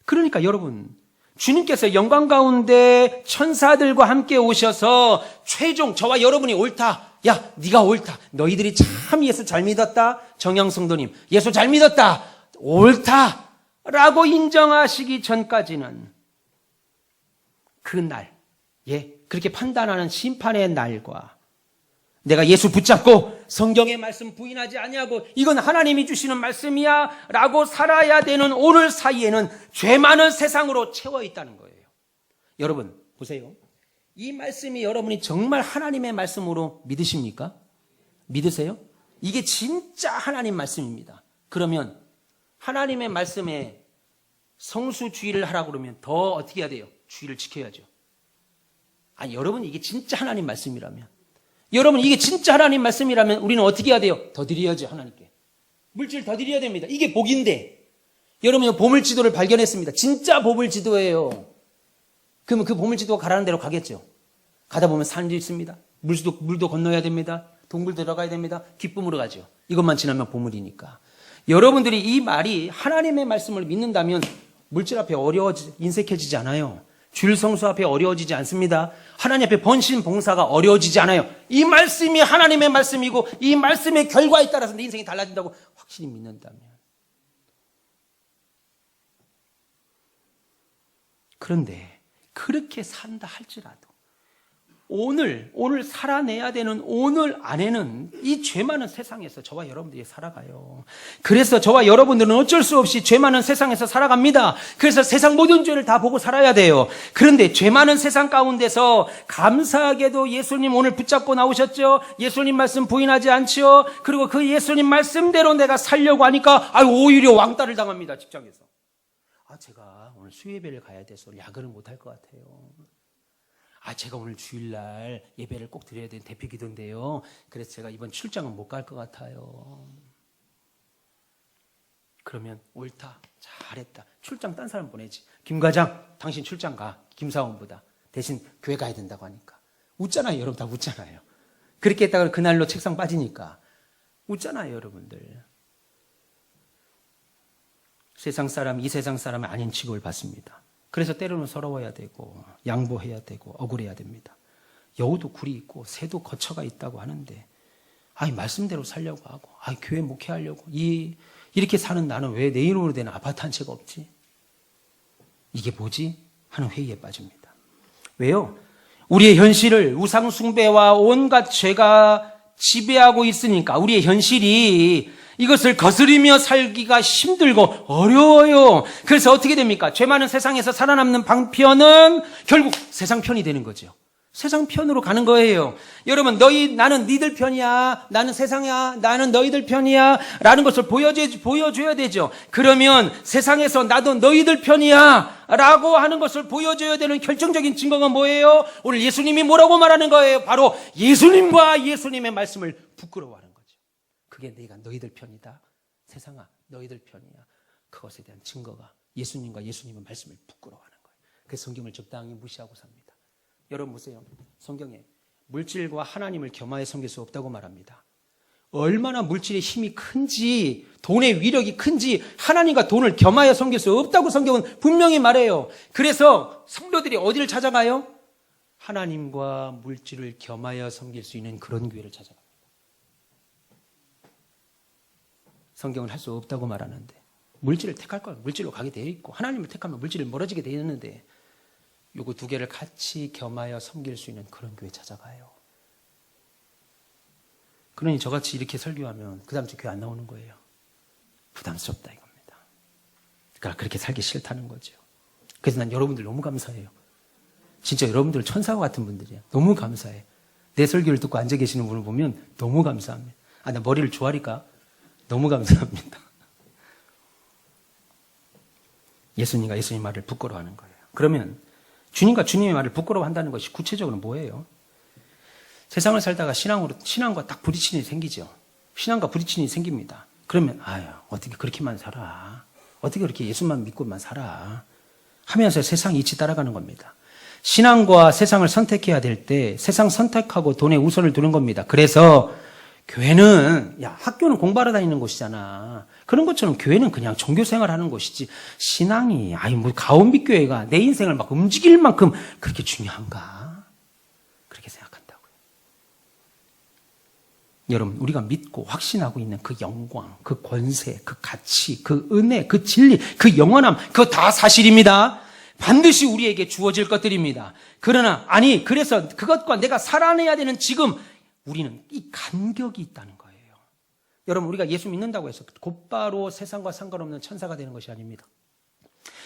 그러니까 여러분 주님께서 영광 가운데 천사들과 함께 오셔서 최종 저와 여러분이 옳다. 야, 네가 옳다. 너희들이 참 예수 잘 믿었다. 정양성도님, 예수 잘 믿었다. 옳다. 라고 인정하시기 전까지는 그 날, 그렇게 판단하는 심판의 날과 내가 예수 붙잡고 성경의 말씀 부인하지 아니하고 이건 하나님이 주시는 말씀이야 라고 살아야 되는 오늘 사이에는 죄 많은 세상으로 채워 있다는 거예요. 여러분 보세요. 이 말씀이 여러분이 정말 하나님의 말씀으로 믿으십니까? 믿으세요? 이게 진짜 하나님 말씀입니다. 그러면 하나님의 말씀에 성수주의를 하라고 그러면 더 어떻게 해야 돼요? 주의를 지켜야죠. 아니, 여러분 이게 진짜 하나님 말씀이라면, 여러분 이게 진짜 하나님 말씀이라면 우리는 어떻게 해야 돼요? 더 드려야죠, 하나님께. 물질 더 드려야 됩니다. 이게 복인데, 여러분 보물지도를 발견했습니다. 진짜 보물지도예요. 그러면 그 보물지도가 가라는 대로 가겠죠. 가다 보면 산도 있습니다. 물도 건너야 됩니다. 동굴 들어가야 됩니다. 기쁨으로 가죠. 이것만 지나면 보물이니까. 여러분들이 이 말이 하나님의 말씀을 믿는다면 물질 앞에 인색해지지 않아요. 주일 성수 앞에 어려워지지 않습니다. 하나님 앞에 번신 봉사가 어려워지지 않아요. 이 말씀이 하나님의 말씀이고 이 말씀의 결과에 따라서 내 인생이 달라진다고 확실히 믿는다면. 그런데 그렇게 산다 할지라도 오늘 살아내야 되는 오늘 안에는 이 죄 많은 세상에서 저와 여러분들이 살아가요. 그래서 저와 여러분들은 어쩔 수 없이 죄 많은 세상에서 살아갑니다. 그래서 세상 모든 죄를 다 보고 살아야 돼요. 그런데 죄 많은 세상 가운데서 감사하게도 예수님 오늘 붙잡고 나오셨죠. 예수님 말씀 부인하지 않죠. 그리고 그 예수님 말씀대로 내가 살려고 하니까 오히려 왕따를 당합니다. 직장에서. 제가 오늘 수요예배를 가야 돼서 야근을 못할 것 같아요. 제가 오늘 주일날 예배를 꼭 드려야 되는 대표 기도인데요. 그래서 제가 이번 출장은 못 갈 것 같아요. 그러면 옳다, 잘했다. 출장 딴 사람 보내지. 김 과장, 당신 출장 가. 김사원보다. 대신 교회 가야 된다고 하니까. 웃잖아요. 여러분 다 웃잖아요. 그렇게 했다가 그날로 책상 빠지니까. 웃잖아요. 여러분들. 세상 사람, 이 세상 사람은 아닌 취급을 받습니다. 그래서 때로는 서러워야 되고 양보해야 되고 억울해야 됩니다. 여우도 굴이 있고 새도 거처가 있다고 하는데 말씀대로 살려고 하고 교회 목회하려고 이렇게 사는 나는 왜 내 이름으로 된 아파트 한 채가 없지? 이게 뭐지? 하는 회의에 빠집니다. 왜요? 우리의 현실을 우상 숭배와 온갖 죄가 지배하고 있으니까 우리의 현실이 이것을 거스르며 살기가 힘들고 어려워요. 그래서 어떻게 됩니까? 죄 많은 세상에서 살아남는 방편은 결국 세상 편이 되는 거죠. 세상 편으로 가는 거예요. 여러분, 나는 니들 편이야. 나는 세상이야. 나는 너희들 편이야. 라는 것을 보여줘야 되죠. 그러면 세상에서 나도 너희들 편이야. 라고 하는 것을 보여줘야 되는 결정적인 증거가 뭐예요? 오늘 예수님이 뭐라고 말하는 거예요? 바로 예수님과 예수님의 말씀을 부끄러워하는 거죠. 그게 내가 너희들 편이다. 세상아, 너희들 편이야. 그것에 대한 증거가 예수님과 예수님의 말씀을 부끄러워하는 거예요. 그래서 성경을 적당히 무시하고 삽니다. 여러분 보세요. 성경에 물질과 하나님을 겸하여 섬길 수 없다고 말합니다. 얼마나 물질의 힘이 큰지, 돈의 위력이 큰지 하나님과 돈을 겸하여 섬길 수 없다고 성경은 분명히 말해요. 그래서 성도들이 어디를 찾아가요? 하나님과 물질을 겸하여 섬길 수 있는 그런 교회를 찾아갑니다. 성경은 할 수 없다고 말하는데 물질을 택할 건 물질로 가게 되어 있고 하나님을 택하면 물질을 멀어지게 되어 있는데 요거 두 개를 같이 겸하여 섬길 수 있는 그런 교회 찾아가요. 그러니 저같이 이렇게 설교하면 그 다음 주 교회 안 나오는 거예요. 부담스럽다 이겁니다. 그러니까 그렇게 살기 싫다는 거죠. 그래서 난 여러분들 너무 감사해요. 진짜 여러분들 천사와 같은 분들이야. 너무 감사해. 내 설교를 듣고 앉아 계시는 분을 보면 너무 감사합니다. 나 머리를 조아릴까? 너무 감사합니다. 예수님과 예수님 말을 부끄러워하는 거예요. 그러면 주님과 주님의 말을 부끄러워한다는 것이 구체적으로 뭐예요? 세상을 살다가 신앙과 딱 부딪히는 일이 생기죠. 신앙과 부딪히는 일이 생깁니다. 그러면 어떻게 그렇게만 살아? 어떻게 그렇게 예수만 믿고만 살아? 하면서 세상 이치 따라가는 겁니다. 신앙과 세상을 선택해야 될 때 세상 선택하고 돈에 우선을 두는 겁니다. 그래서 교회는 학교는 공부하러 다니는 곳이잖아. 그런 것처럼 교회는 그냥 종교생활하는 곳이지 신앙이 가온빛 교회가 내 인생을 막 움직일 만큼 그렇게 중요한가? 그렇게 생각한다고요. 여러분, 우리가 믿고 확신하고 있는 그 영광, 그 권세, 그 가치, 그 은혜, 그 진리, 그 영원함, 그거 다 사실입니다. 반드시 우리에게 주어질 것들입니다. 그러나 그래서 그것과 내가 살아내야 되는 지금 우리는 이 간격이 있다는 거예요. 여러분, 우리가 예수 믿는다고 해서 곧바로 세상과 상관없는 천사가 되는 것이 아닙니다.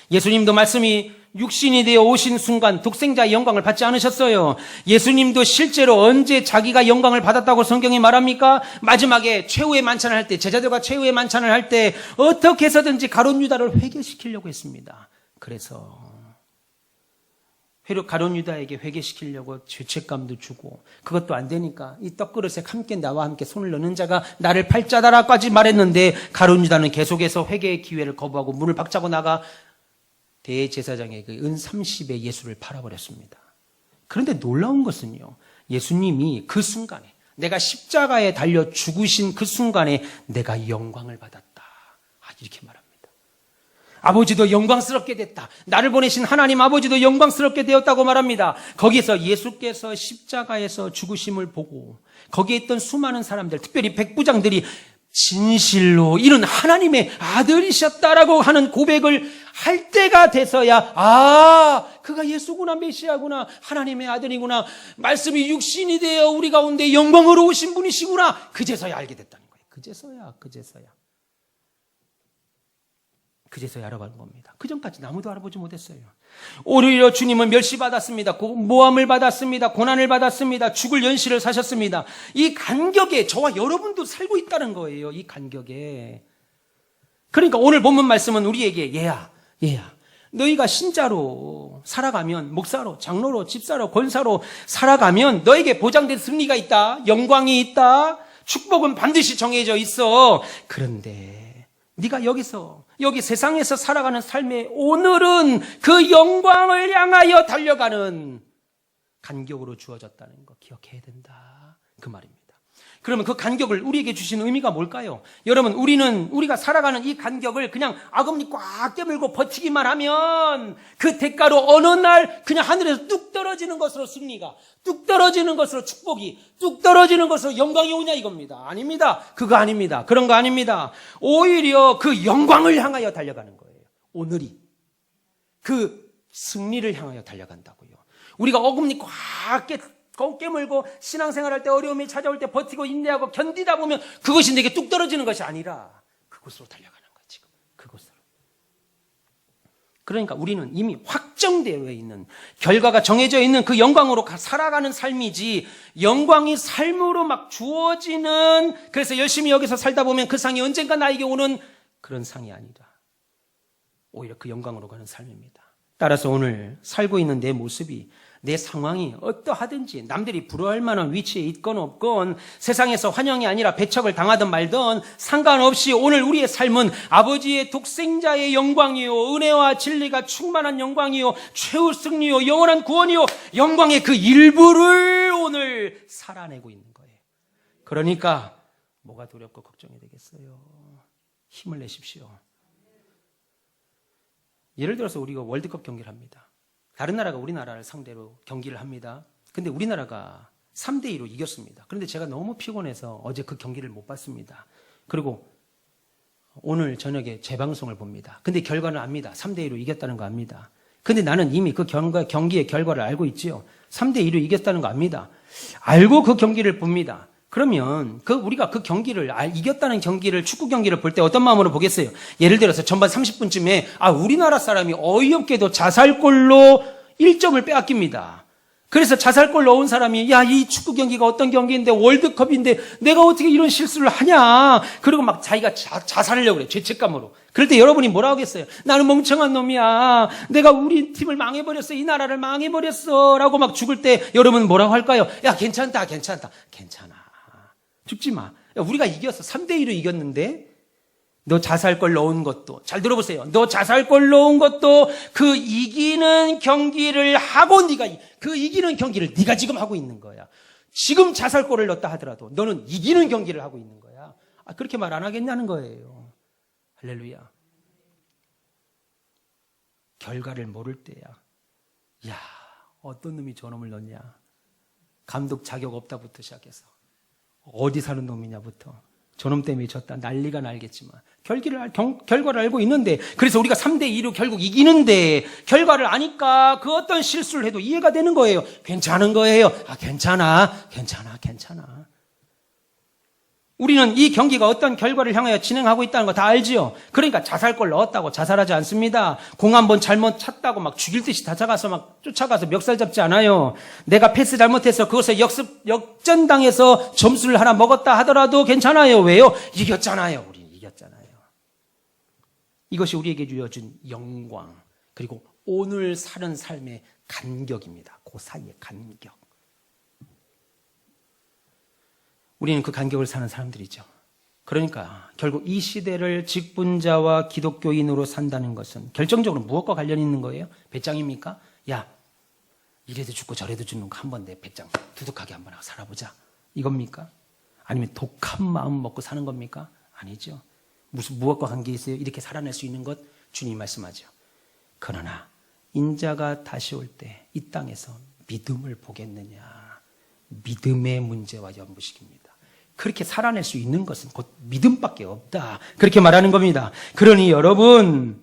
예수님도 말씀이 육신이 되어 오신 순간 독생자의 영광을 받지 않으셨어요. 예수님도 실제로 언제 자기가 영광을 받았다고 성경이 말합니까? 마지막에 최후의 만찬을 할 때, 제자들과 최후의 만찬을 할 때 어떻게 해서든지 가룟 유다를 회개시키려고 했습니다. 그래서 가룟 유다에게 회개시키려고 죄책감도 주고, 그것도 안 되니까 이 떡그릇에 함께 나와 함께 손을 넣는 자가 나를 팔자다라까지 말했는데, 가룟 유다는 계속해서 회개의 기회를 거부하고 문을 박차고 나가 대제사장에게 은 30의 예수를 팔아버렸습니다. 그런데 놀라운 것은요, 예수님이 그 순간에, 내가 십자가에 달려 죽으신 그 순간에 내가 영광을 받았다, 이렇게 말합니다. 아버지도 영광스럽게 됐다. 나를 보내신 하나님 아버지도 영광스럽게 되었다고 말합니다. 거기서 예수께서 십자가에서 죽으심을 보고 거기에 있던 수많은 사람들, 특별히 백부장들이 진실로 이는 하나님의 아들이셨다라고 하는 고백을 할 때가 돼서야, 그가 예수구나, 메시아구나, 하나님의 아들이구나, 말씀이 육신이 되어 우리 가운데 영광으로 오신 분이시구나, 그제서야 알게 됐다는 거예요. 그제서야 알아가는 겁니다. 그 전까지는 아무도 알아보지 못했어요. 오히려 주님은 멸시받았습니다. 모함을 받았습니다. 고난을 받았습니다. 죽을 연시를 사셨습니다. 이 간격에 저와 여러분도 살고 있다는 거예요. 이 간격에. 그러니까 오늘 본문 말씀은 우리에게 얘야 너희가 신자로 살아가면, 목사로, 장로로, 집사로, 권사로 살아가면 너에게 보장된 승리가 있다, 영광이 있다, 축복은 반드시 정해져 있어. 그런데 네가 여기 세상에서 살아가는 삶의 오늘은 그 영광을 향하여 달려가는 간격으로 주어졌다는 거 기억해야 된다, 그 말입니다. 그러면 그 간격을 우리에게 주신 의미가 뭘까요? 여러분, 우리가 살아가는 이 간격을 그냥 아금니 꽉 깨물고 버티기만 하면 그 대가로 어느 날 그냥 하늘에서 뚝 떨어지는 것으로 승리가, 뚝 떨어지는 것으로 축복이, 뚝 떨어지는 것으로 영광이 오냐 이겁니다. 아닙니다. 그거 아닙니다. 그런 거 아닙니다. 오히려 그 영광을 향하여 달려가는 거예요. 오늘이 그 승리를 향하여 달려간다고요. 우리가 어금니 꽉 깨물고 신앙생활할 때 어려움이 찾아올 때 버티고 인내하고 견디다 보면 그것이 내게 뚝 떨어지는 것이 아니라 그곳으로 달려가는 거야, 지금. 그곳으로. 그러니까 우리는 이미 확정되어 있는, 결과가 정해져 있는 그 영광으로 살아가는 삶이지, 영광이 삶으로 막 주어지는, 그래서 열심히 여기서 살다 보면 그 상이 언젠가 나에게 오는 그런 상이 아니라 오히려 그 영광으로 가는 삶입니다. 따라서 오늘 살고 있는 내 모습이, 내 상황이 어떠하든지, 남들이 부러워할 만한 위치에 있건 없건, 세상에서 환영이 아니라 배척을 당하든 말든 상관없이 오늘 우리의 삶은 아버지의 독생자의 영광이요, 은혜와 진리가 충만한 영광이요, 최후 승리요, 영원한 구원이요, 영광의 그 일부를 오늘 살아내고 있는 거예요. 그러니까 뭐가 두렵고 걱정이 되겠어요? 힘을 내십시오. 예를 들어서 우리가 월드컵 경기를 합니다. 다른 나라가 우리나라를 상대로 경기를 합니다. 근데 우리나라가 3대2로 이겼습니다. 그런데 제가 너무 피곤해서 어제 그 경기를 못 봤습니다. 그리고 오늘 저녁에 재방송을 봅니다. 근데 결과는 압니다. 3대2로 이겼다는 거 압니다. 근데 나는 이미 그 경기의 결과를 알고 있지요. 3대2로 이겼다는 거 압니다. 알고 그 경기를 봅니다. 그러면 우리가 그 경기를, 이겼다는 경기를, 축구 경기를 볼 때 어떤 마음으로 보겠어요? 예를 들어서 전반 30분쯤에 우리나라 사람이 어이없게도 자살골로 1점을 빼앗깁니다. 그래서 자살골 넣은 사람이, 이 축구 경기가 어떤 경기인데, 월드컵인데 내가 어떻게 이런 실수를 하냐, 그리고 막 자기가 자살하려고 그래, 죄책감으로. 그럴 때 여러분이 뭐라 하겠어요? 나는 멍청한 놈이야, 내가 우리 팀을 망해버렸어, 이 나라를 망해버렸어 라고 막 죽을 때 여러분 뭐라고 할까요? 괜찮다. 죽지 마. 우리가 이겼어. 3대2로 이겼는데 너 자살골 넣은 것도, 잘 들어보세요, 너 자살골 넣은 것도 그 이기는 경기를 하고 그 이기는 경기를 네가 지금 하고 있는 거야. 지금 자살골을 넣었다 하더라도 너는 이기는 경기를 하고 있는 거야. 그렇게 말 안 하겠냐는 거예요. 할렐루야. 결과를 모를 때야, 어떤 놈이 저놈을 넣냐, 감독 자격 없다부터 시작해서 어디 사는 놈이냐부터, 저놈 때문에 졌다, 난리가 날겠지만 결과를 알고 있는데, 그래서 우리가 3대2로 결국 이기는데 결과를 아니까 그 어떤 실수를 해도 이해가 되는 거예요. 괜찮은 거예요. 괜찮아. 우리는 이 경기가 어떤 결과를 향하여 진행하고 있다는 거 다 알지요. 그러니까 자살골 넣었다고 자살하지 않습니다. 공 한 번 잘못 찼다고 막 죽일 듯이 다가가서 막 쫓아가서 멱살 잡지 않아요. 내가 패스 잘못해서 그것을 역전당해서 점수를 하나 먹었다 하더라도 괜찮아요. 왜요? 이겼잖아요. 우리는 이겼잖아요. 이것이 우리에게 주어진 영광, 그리고 오늘 사는 삶의 간격입니다. 그 사이의 간격. 우리는 그 간격을 사는 사람들이죠. 그러니까 결국 이 시대를 직분자와 기독교인으로 산다는 것은 결정적으로 무엇과 관련이 있는 거예요? 배짱입니까? 야, 이래도 죽고 저래도 죽는 거 한번 내 배짱 두둑하게 한번 하고 살아보자. 이겁니까? 아니면 독한 마음 먹고 사는 겁니까? 아니죠. 무엇과 관계 있어요? 이렇게 살아낼 수 있는 것 주님 말씀하죠. 그러나 인자가 다시 올 때 이 땅에서 믿음을 보겠느냐. 믿음의 문제와 연부시킵니다. 그렇게 살아낼 수 있는 것은 곧 믿음밖에 없다. 그렇게 말하는 겁니다. 그러니 여러분이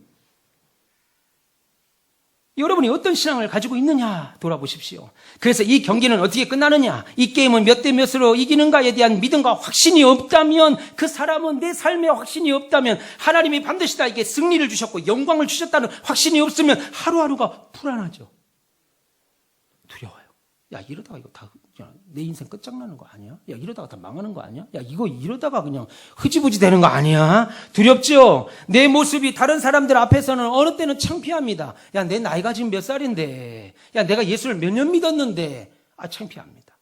어떤 신앙을 가지고 있느냐 돌아보십시오. 그래서 이 경기는 어떻게 끝나느냐, 이 게임은 몇 대 몇으로 이기는가에 대한 믿음과 확신이 없다면, 그 사람은 내 삶에 확신이 없다면, 하나님이 반드시 나에게 승리를 주셨고 영광을 주셨다는 확신이 없으면 하루하루가 불안하죠. 두려워요. 야, 이러다가 이거 다 내 인생 끝장나는 거 아니야? 야, 이러다가 다 망하는 거 아니야? 야, 이거 이러다가 그냥 흐지부지 되는 거 아니야? 두렵죠? 내 모습이 다른 사람들 앞에서는 어느 때는 창피합니다. 야, 내 나이가 지금 몇 살인데, 야, 내가 예수를 몇 년 믿었는데, 창피합니다.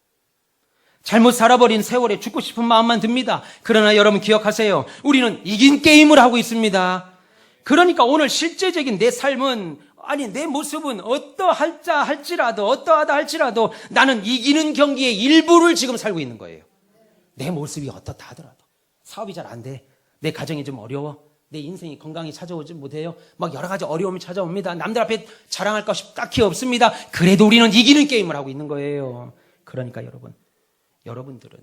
잘못 살아버린 세월에 죽고 싶은 마음만 듭니다. 그러나 여러분 기억하세요. 우리는 이긴 게임을 하고 있습니다. 그러니까 오늘 실제적인 내 삶은, 내 모습은 어떠하다 할지라도 나는 이기는 경기의 일부를 지금 살고 있는 거예요. 내 모습이 어떻다 하더라도. 사업이 잘 안 돼. 내 가정이 좀 어려워. 내 인생이 건강히 찾아오지 못해요. 막 여러 가지 어려움이 찾아옵니다. 남들 앞에 자랑할 것이 딱히 없습니다. 그래도 우리는 이기는 게임을 하고 있는 거예요. 그러니까 여러분들은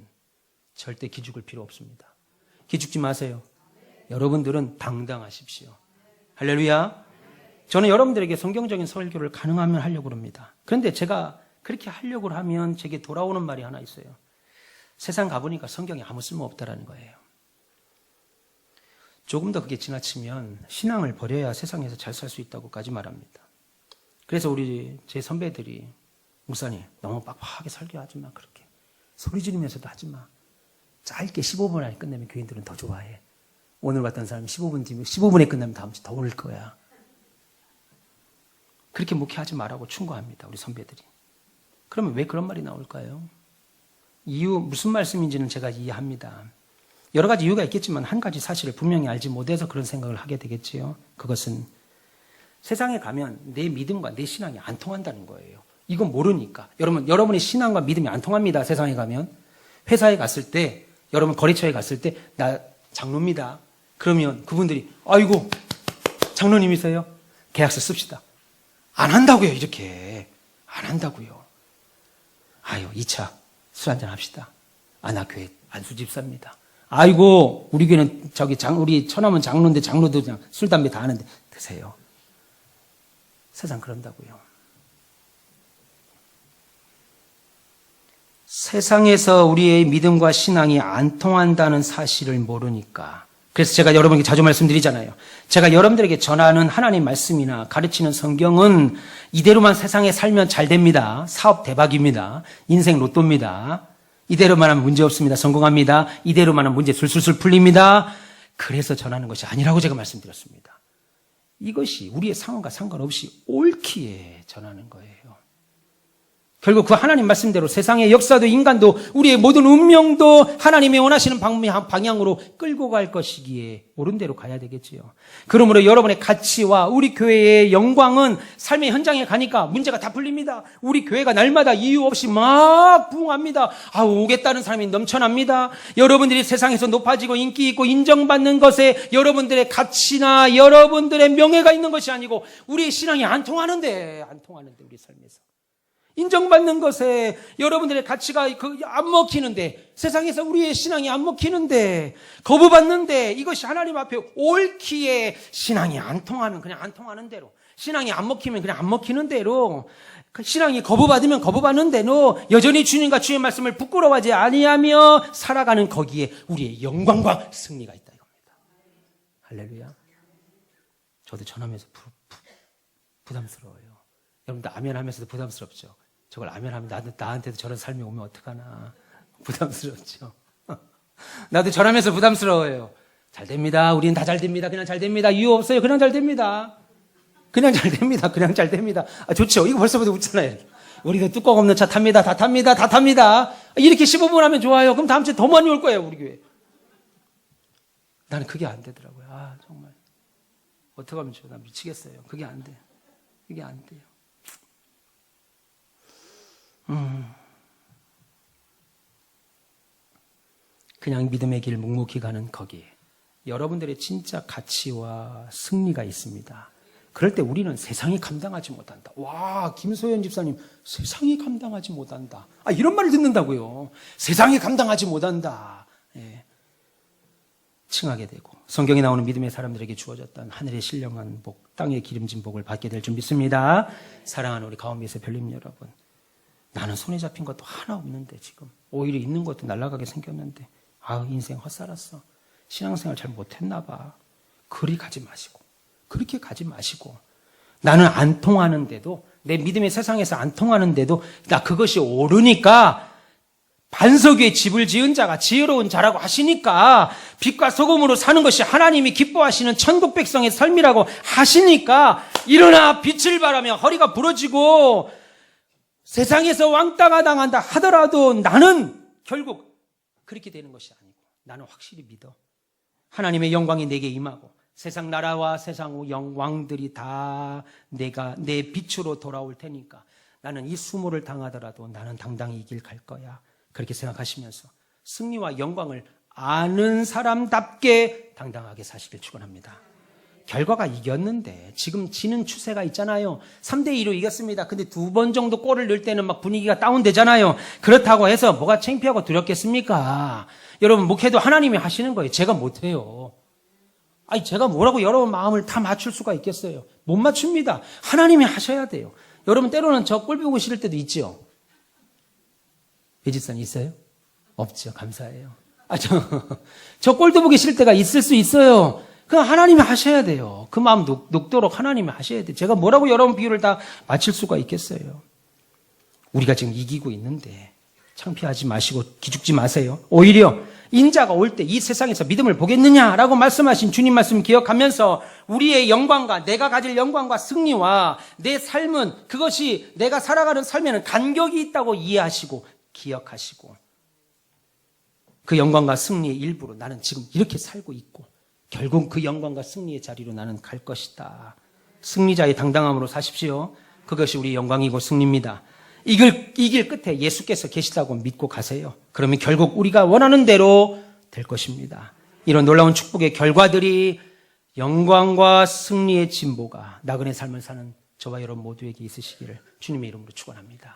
절대 기죽을 필요 없습니다. 기죽지 마세요. 여러분들은 당당하십시오. 할렐루야. 저는 여러분들에게 성경적인 설교를 가능하면 하려고 합니다. 그런데 제가 그렇게 하려고 하면 제게 돌아오는 말이 하나 있어요. 세상 가보니까 성경이 아무 쓸모 없다라는 거예요. 조금 더 그게 지나치면 신앙을 버려야 세상에서 잘 살 수 있다고까지 말합니다. 그래서 제 선배들이, 목사님 너무 빡빡하게 설교하지 마. 그렇게 소리 지르면서도 하지 마. 짧게 15분 안에 끝내면 교인들은 더 좋아해. 오늘 봤던 사람이 15분 뒤면 15분에 끝나면 다음 주 더 올 거야. 그렇게 목회하지 말라고 충고합니다. 우리 선배들이. 그러면 왜 그런 말이 나올까요? 이유 무슨 말씀인지는 제가 이해합니다. 여러 가지 이유가 있겠지만 한 가지 사실을 분명히 알지 못해서 그런 생각을 하게 되겠지요. 그것은 세상에 가면 내 믿음과 내 신앙이 안 통한다는 거예요. 이건 모르니까. 여러분의 신앙과 믿음이 안 통합니다. 세상에 가면. 회사에 갔을 때, 여러분 거래처에 갔을 때, 나 장로입니다. 그러면 그분들이, 아이고 장로님이세요? 계약서 씁시다. 안 한다고요. 이렇게 안 한다고요. 2차 술 한잔 합시다. 나 교회 안수 집사입니다. 아이고 우리 교회는 우리 처남은 장로인데 장로도 그냥 술 담배 다 하는데 드세요. 세상 그런다고요. 세상에서 우리의 믿음과 신앙이 안 통한다는 사실을 모르니까. 그래서 제가 여러분에게 자주 말씀드리잖아요. 제가 여러분들에게 전하는 하나님 말씀이나 가르치는 성경은 이대로만 세상에 살면 잘 됩니다. 사업 대박입니다. 인생 로또입니다. 이대로만 하면 문제 없습니다. 성공합니다. 이대로만 하면 문제 술술술 풀립니다. 그래서 전하는 것이 아니라고 제가 말씀드렸습니다. 이것이 우리의 상황과 상관없이 옳기에 전하는 거예요. 결국 그 하나님 말씀대로 세상의 역사도 인간도 우리의 모든 운명도 하나님이 원하시는 방향으로 끌고 갈 것이기에 옳은 대로 가야 되겠지요. 그러므로 여러분의 가치와 우리 교회의 영광은 삶의 현장에 가니까 문제가 다 풀립니다. 우리 교회가 날마다 이유 없이 막 부흥합니다. 오겠다는 사람이 넘쳐납니다. 여러분들이 세상에서 높아지고 인기 있고 인정받는 것에 여러분들의 가치나 여러분들의 명예가 있는 것이 아니고 우리의 신앙이 안 통하는데 우리 삶에서. 인정받는 것에 여러분들의 가치가 안 먹히는데, 세상에서 우리의 신앙이 안 먹히는데, 거부받는데, 이것이 하나님 앞에 옳기에 신앙이 안 통하는, 그냥 안 통하는 대로, 신앙이 안 먹히면 그냥 안 먹히는 대로, 신앙이 거부받으면 거부받는 대로 여전히 주님과 주의 말씀을 부끄러워하지 아니하며 살아가는 거기에 우리의 영광과 승리가 있다 이겁니다. 할렐루야. 저도 전하면서 부담스러워요. 여러분들 아멘 하면서도 부담스럽죠. 저걸 아멘 하면 나한테도 저런 삶이 오면 어떡하나. 부담스럽죠. 나도 전하면서 부담스러워요. 잘 됩니다. 우리는 다 잘 됩니다. 그냥 잘 됩니다. 이유 없어요. 그냥 잘 됩니다. 그냥 잘 됩니다. 그냥 잘 됩니다. 좋죠. 이거 벌써부터 웃잖아요. 우리도 뚜껑 없는 차 탑니다. 다 탑니다. 다 탑니다. 이렇게 15분 하면 좋아요. 그럼 다음 주에 더 많이 올 거예요. 우리 교회. 나는 그게 안 되더라고요. 정말. 어떻게 하면 좋아. 나 미치겠어요. 그게 안 돼. 그게 안 돼요. 그냥 믿음의 길 묵묵히 가는 거기에 여러분들의 진짜 가치와 승리가 있습니다. 그럴 때 우리는 세상이 감당하지 못한다. 와, 김소연 집사님, 세상이 감당하지 못한다. 이런 말을 듣는다고요. 세상이 감당하지 못한다. 칭하게 되고 성경에 나오는 믿음의 사람들에게 주어졌던 하늘의 신령한 복, 땅의 기름진 복을 받게 될 줄 믿습니다. 사랑하는 우리 가운데서 별님 여러분, 나는 손에 잡힌 것도 하나 없는데 지금 오히려 있는 것도 날아가게 생겼는데 인생 헛살았어. 신앙생활 잘 못했나 봐. 그리 가지 마시고, 그렇게 가지 마시고, 나는 안 통하는데도, 내 믿음의 세상에서 안 통하는데도 나 그것이 옳으니까, 반석 위에 집을 지은 자가 지혜로운 자라고 하시니까, 빛과 소금으로 사는 것이 하나님이 기뻐하시는 천국 백성의 삶이라고 하시니까, 일어나 빛을 발하며 허리가 부러지고 세상에서 왕따가 당한다 하더라도 나는 결국 그렇게 되는 것이 아니고, 나는 확실히 믿어. 하나님의 영광이 내게 임하고 세상 나라와 세상 왕들이 다 내가 내 빛으로 돌아올 테니까 나는 이 수모를 당하더라도 나는 당당히 이 길 갈 거야. 그렇게 생각하시면서 승리와 영광을 아는 사람답게 당당하게 사시길 축원합니다. 결과가 이겼는데 지금 지는 추세가 있잖아요. 3대2로 이겼습니다. 근데 2번 정도 골을 넣을 때는 막 분위기가 다운되잖아요. 그렇다고 해서 뭐가 창피하고 두렵겠습니까? 여러분, 목회도 하나님이 하시는 거예요. 제가 못해요. 제가 뭐라고 여러분 마음을 다 맞출 수가 있겠어요? 못 맞춥니다. 하나님이 하셔야 돼요. 여러분, 때로는 저 꼴 보고 싫을 때도 있죠? 배집사님 있어요? 없죠. 감사해요. 저 꼴도 보기 싫을 때가 있을 수 있어요. 그럼 하나님이 하셔야 돼요. 그 마음 녹도록 하나님이 하셔야 돼요. 제가 뭐라고 여러분 비유를 다 맞출 수가 있겠어요? 우리가 지금 이기고 있는데 창피하지 마시고 기죽지 마세요. 오히려 인자가 올 때 이 세상에서 믿음을 보겠느냐라고 말씀하신 주님 말씀 기억하면서 우리의 영광과 내가 가질 영광과 승리와 내 삶은 그것이 내가 살아가는 삶에는 간격이 있다고 이해하시고 기억하시고 그 영광과 승리의 일부로 나는 지금 이렇게 살고 있고 결국 그 영광과 승리의 자리로 나는 갈 것이다. 승리자의 당당함으로 사십시오. 그것이 우리 영광이고 승리입니다. 이 길 끝에 예수께서 계시다고 믿고 가세요. 그러면 결국 우리가 원하는 대로 될 것입니다. 이런 놀라운 축복의 결과들이 영광과 승리의 진보가 나그네 삶을 사는 저와 여러분 모두에게 있으시기를 주님의 이름으로 축원합니다.